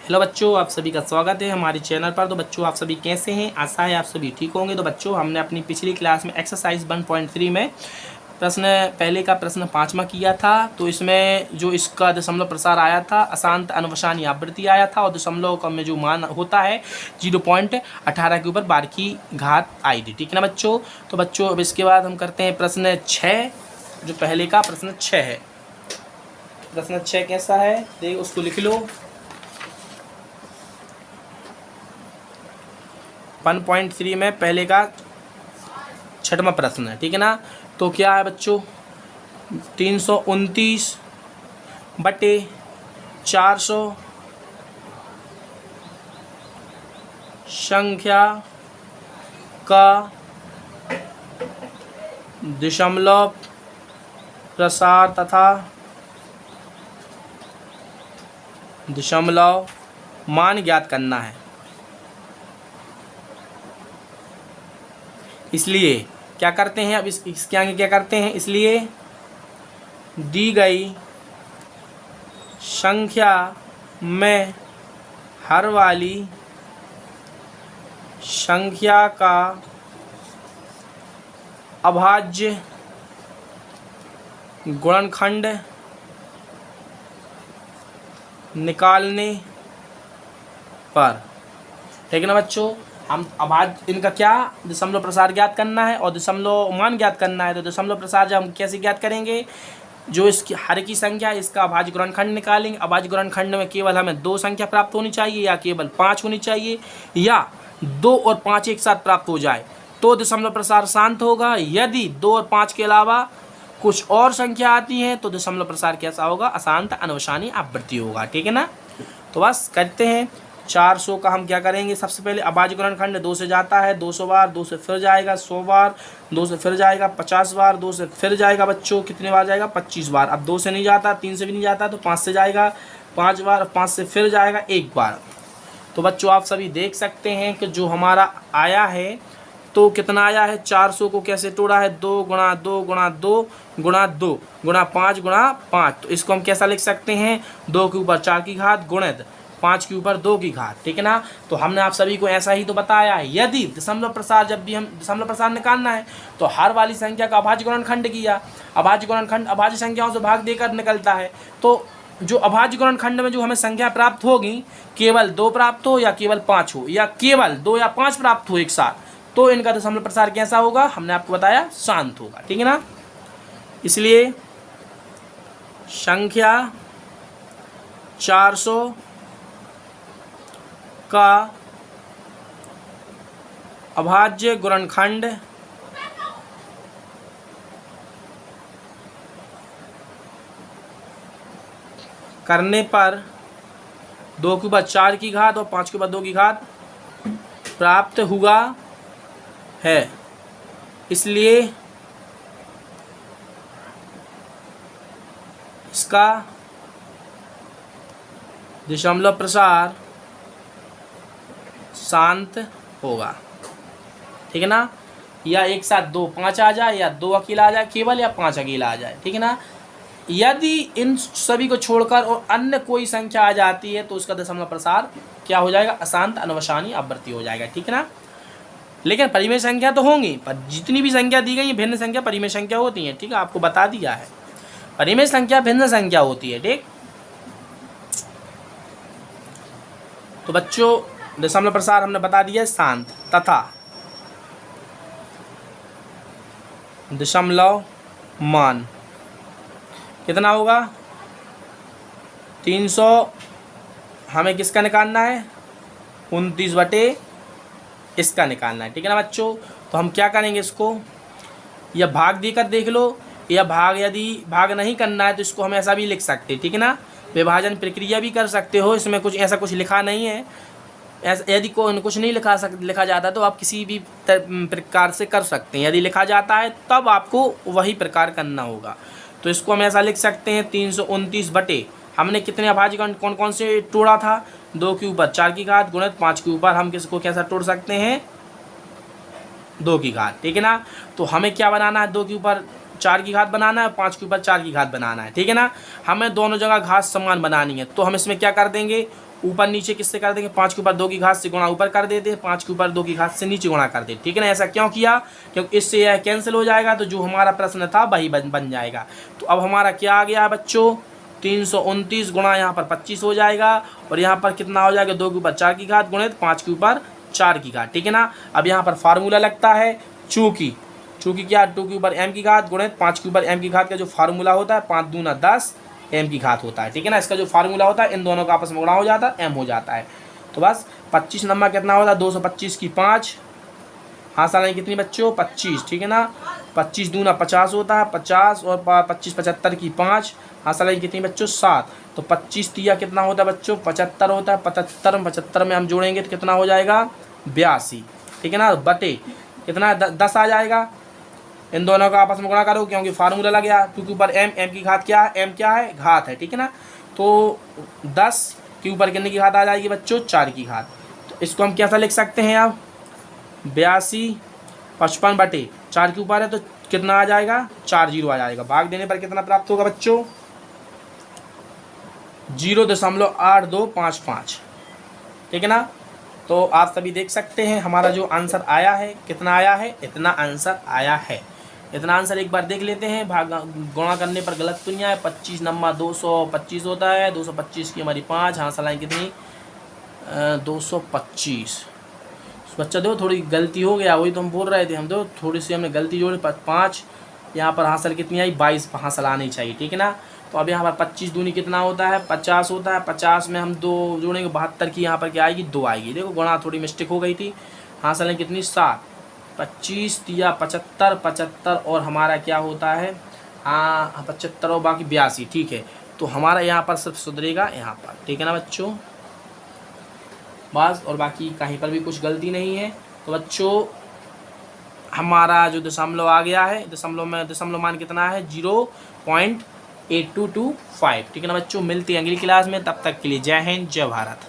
Hello बच्चों, आप सभी का स्वागत है हमारे चैनल पर। तो बच्चों, आप सभी कैसे हैं? आशा है आप सभी ठीक होंगे। तो बच्चों, हमने अपनी पिछली क्लास में एक्सरसाइज 1.3 में प्रश्न पहले का प्रश्न 5वां किया था। तो इसमें जो इसका दशमलव प्रसार आया था, अशांत अनुवसानी आवृत्ति आया था, और दशमलव का में जो मान होता है 0.18 के ऊपर 12 की घात आई थी। ठीक है ना बच्चों? तो बच्चों, अब इसके बाद हम करते हैं प्रश्न 6, जो पहले का प्रश्न 6 है। प्रश्न 6 कैसा है देख, उसको लिख लो। 1.3 में पहले का 6वां प्रश्न है। ठीक है ना? तो क्या है बच्चों, 329/400 संख्या का दशमलव प्रसार तथा दशमलव मान ज्ञात करना है। इसलिए क्या करते हैं, अब इसके आगे क्या करते हैं, इसलिए दी गई संख्या में हर वाली संख्या का अभाज्य गुणनखंड निकालने पर, ठीक है ना बच्चों, हम अभाज्य इनका क्या दशमलव प्रसार ज्ञात करना है और दशमलव मान ज्ञात करना है। तो दशमलव प्रसार जब हम कैसे ज्ञात करेंगे, जो इसकी हर की संख्या है इसका अभाज्य गुणनखंड निकालेंगे। अभाज्य गुणनखंड में केवल हमें 2 संख्या प्राप्त होनी चाहिए या केवल 5 होनी चाहिए, या 2 और 5 एक साथ प्राप्त हो जाए तो दशमलव प्रसार शांत होगा। यदि 2 और 5 के अलावा कुछ और संख्या आती है तो दशमलव प्रसार कैसा होगा, अशांत अनुवसानी आवृत्ति होगा। ठीक है ना? तो बस करते हैं। 400 का हम क्या करेंगे, सबसे पहले अभाज्य गुणनखंड 2 से जाता है 200 बार, 2 से फिर जाएगा 100 बार, 2 से फिर जाएगा 50 बार, 2 से फिर जाएगा बच्चों कितने बार जाएगा, 25 बार। अब 2 से नहीं जाता, 3 से भी नहीं जाता, तो 5 से जाएगा 5 बार, 5 से फिर जाएगा 1 बार। तो बच्चों, आप सभी देख सकते हैं कि जो हमारा आया है तो कितना आया है, 400 को कैसे तोड़ा है, 2 गुणा 2 गुणा 2 गुणा 2 गुणा 5 गुणा 5। तो इसको हम कैसा लिख सकते हैं, 2 के ऊपर 4 की घात गुणित 5 के ऊपर 2 की घात। ठीक है ना? तो हमने आप सभी को ऐसा ही तो बताया है। यदि दशमलव प्रसार, जब भी हम दशमलव प्रसार निकालना है तो हर वाली संख्या का अभाज्य गुणनखंड किया। अभाज्य गुणनखंड अभाज्य संख्याओं से भाग देकर निकलता है। तो जो अभाज्य गुणनखंड में जो हमें संख्या प्राप्त होगी, केवल 2 प्राप्त हो या केवल 5 हो या केवल 2 या 5 प्राप्त हो एक साथ, तो इनका दशमलव प्रसार कैसा होगा, हमने आपको बताया शांत होगा। ठीक है ना? इसलिए संख्या 400 का अभाज्य गुणनखंड करने पर 2 के ऊपर 4 की घात और 5 के ऊपर 2 की घात प्राप्त हुआ है। इसलिए इसका दशमलव प्रसार शांत होगा। ठीक है ना? या एक साथ 2 5 आ जाए, या 2 अकेला आ जाए केवल, या 5 अकेला आ जाए। ठीक है ना? यदि इन सभी को छोड़कर और अन्य कोई संख्या आ जाती है तो उसका दशमलव प्रसार क्या हो जाएगा, अशांत अनुवसानी आवृत्ति हो जाएगा। ठीक है ना? लेकिन परिमेय संख्या तो होंगी, पर जितनी भी संख्या दी गई है भिन्न संख्या परिमेय संख्या होती है। ठीक है? आपको बता दिया है, परिमेय संख्या भिन्न संख्या होती है। ठीक? तो बच्चों, दशमलव प्रसार हमने बता दिया शांत, तथा दशमलव मान कितना होगा, 300 हमें किसका निकालना है, 29 बटे इसका निकालना है। ठीक है ना बच्चों? तो हम क्या करेंगे, इसको या भाग देकर देख लो, या भाग यदि भाग नहीं करना है तो इसको हम ऐसा भी लिख सकते हैं। ठीक है ना? विभाजन प्रक्रिया भी कर सकते हो, इसमें कुछ ऐसा कुछ लिखा नहीं है। ऐसा यदि कुछ नहीं लिखा जाता तो आप किसी भी प्रकार से कर सकते हैं। यदि लिखा जाता है तब आपको वही प्रकार करना होगा। तो इसको हम ऐसा लिख सकते हैं, 329 बटे हमने कितने अभाज्य कौन कौन से तोड़ा था, 2 के ऊपर 4 की घात गुणित 5 के ऊपर हम किसको कैसा तोड़ सकते हैं, 2 की घात। ठीक है ना? तो हमें क्या बनाना है, 2 के ऊपर 4 की घात बनाना है, 5 के ऊपर 4 की घात बनाना है। ठीक है ना? हमें दोनों जगह घात समान बनानी है। तो हम इसमें क्या कर देंगे, ऊपर नीचे किससे कर देंगे, 5 के ऊपर 2 की घात से गुणा ऊपर कर देते हैं, 5 के ऊपर 2 की घात से नीचे गुणा कर देते, ठीक है ना। ऐसा क्यों किया, क्योंकि इससे यह कैंसिल हो जाएगा, तो जो हमारा प्रश्न था वही बन जाएगा। तो अब हमारा क्या आ गया बच्चों, 329 गुणा यहाँ पर 25 हो जाएगा, और यहाँ पर कितना हो जाएगा, 2 के ऊपर 4 की घात गुणित 5 के ऊपर 4 की घात, ठीक है ना। अब यहाँ पर फार्मूला लगता है, चूँकि क्या 2 के ऊपर m की घात गुणित 5 के ऊपर m की घात का जो फार्मूला होता है 5 दूना 10 m की घात होता है, ठीक है ना। इसका जो फार्मूला होता है इन दोनों का आपस में गुणा हो जाता है, m हो जाता है। तो बस 25 नंबर कितना होता है, 225 की 5, हाँ साल कितनी बच्चों, 25, ठीक है ना। 25 दूना 50 होता है, 50 और 25 75 की 5, हाँ साल कितनी बच्चों, 7। तो 25 दिया कितना होता है बच्चों, 75 होता है। 75 में हम जोड़ेंगे तो कितना हो जाएगा, 82, ठीक है ना। बटे कितना 10 आ जाएगा। इन दोनों का आपस में गुणा करो, क्योंकि फार्मूला लग गया, 2 के ऊपर m की घात क्या है, m क्या है, घात है, ठीक है ना। तो 10 के ऊपर कितने की घात आ जाएगी बच्चों, 4 की घात। तो इसको हम कैसा लिख सकते हैं अब, 82 55 बटे 4 के ऊपर है तो कितना आ जाएगा, 4 जीरो आ जाएगा। भाग देने पर कितना प्राप्त होगा बच्चों, 0.8255, ठीक है ना। तो आप सभी देख सकते हैं हमारा जो आंसर आया है, कितना आया है, इतना आंसर आया है। इतना आंसर एक बार देख लेते हैं, भाग गुणा करने पर गलत तो नहीं आया। 25 नंबर 225 होता है, 225 की हमारी 5, हाँ सलाइन कितनी 225। बच्चा दो थोड़ी गलती हो गया, वही तो हम बोल रहे थे, हम दो थोड़ी सी हमने गलती जोड़ी, 5 यहाँ पर हासिल कितनी आई, 22 हासिल आनी चाहिए, ठीक है ना। तो अब यहाँ पर 25 दूनी कितना होता है, 50 होता है। 50 में हम 2 जोड़ेंगे, 72 की यहाँ पर क्या आएगी, 2 आएगी। देखो गुणा थोड़ी मिस्टेक हो गई थी, हासिल कितनी 7, 25 दिया 75, 75 और हमारा क्या होता है, हाँ 75 और बाकी 82, ठीक है। तो हमारा यहाँ पर सिर्फ सुधरेगा यहाँ पर, ठीक है ना बच्चों, बस। और बाकी कहीं पर भी कुछ गलती नहीं है। तो बच्चों हमारा जो दशमलव आ गया है, दशमलव मान कितना है, 0.8225, ठीक है ना बच्चों। मिलते हैं अगली क्लास में, तब तक के लिए जय हिंद जय भारत।